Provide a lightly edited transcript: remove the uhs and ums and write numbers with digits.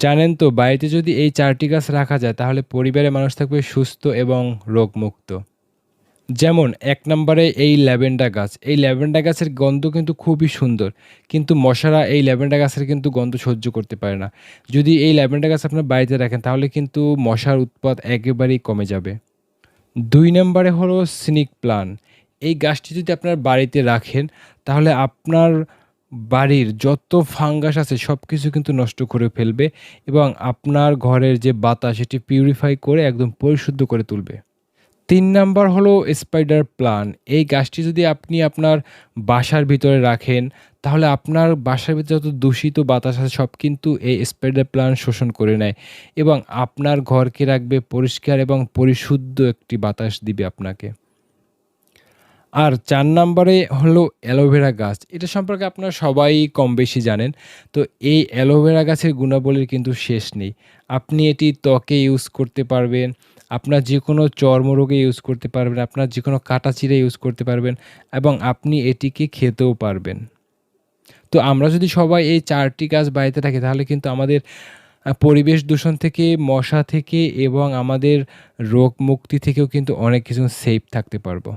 জানেন তো বাড়িতে যদি এই ৪টি গাছ রাখা যায় তাহলে পরিবারের মানুষ থাকবে সুস্থ এবং রোগমুক্ত। যেমন ১ নম্বরে এই ল্যাভেন্ডার গাছ। এই ল্যাভেন্ডার গাছের গন্ধ কিন্তু খুবই সুন্দর। কিন্তু মশারা এই ল্যাভেন্ডার গাছের কিন্তু গন্ধ সহ্য করতে পারে না। যদি এই ল্যাভেন্ডার গাছ আপনার বাড়িতে রাখেন তাহলে কিন্তু মশার উৎপাত একেবারেই কমে যাবে। ২ নম্বরে হলো স্নেক প্লান্ট। এই গাছটি যদি আপনার বাড়িতে রাখেন তাহলে আপনার বাড়ির যত ফাঙ্গাস আছে সবকিছু কিন্তু নষ্ট করে ফেলবে এবং আপনার ঘরের যে বাতাস সেটি পিউরিফাই করে একদম পরিশুদ্ধ করে তুলবে। ৩ নাম্বার হলো স্পাইডার প্লান্ট। এই গাছটি যদি আপনি আপনার বাসার ভিতরে রাখেন, তাহলে আপনার বাসার ভিতরে যত দূষিত বাতাস আছে সব কিন্তু এই স্পাইডার প্লান্ট শোষণ করে নেয় এবং আপনার ঘরকে রাখবে পরিষ্কার এবং পরিশুদ্ধ একটি বাতাস দিবে আপনাকে। আর ৪ নাম্বারে হলো অ্যালোভেরা গাছ। এটা সম্পর্কে আপনারা সবাই কম বেশি জানেন। তো এই অ্যালোভেরা গাছের গুণাবলীর কিন্তু শেষ নেই। আপনি এটি ত্বকে ইউজ করতে পারবেন, আপনার যেকোনো চর্মরোগে ইউজ করতে পারবেন, আপনার যেকোনো কাটাছিঁড়ে ইউজ করতে পারবেন এবং আপনি এটিকে খেতেও পারবেন। তো আমরা যদি সবাই এই ৪টি গাছ বাড়িতে রাখি তাহলে কিন্তু আমাদের পরিবেশ দূষণ থেকে, মশা থেকে এবং আমাদের রোগ মুক্তি থেকেও কিন্তু অনেক কিছু সেফ থাকতে পারবো।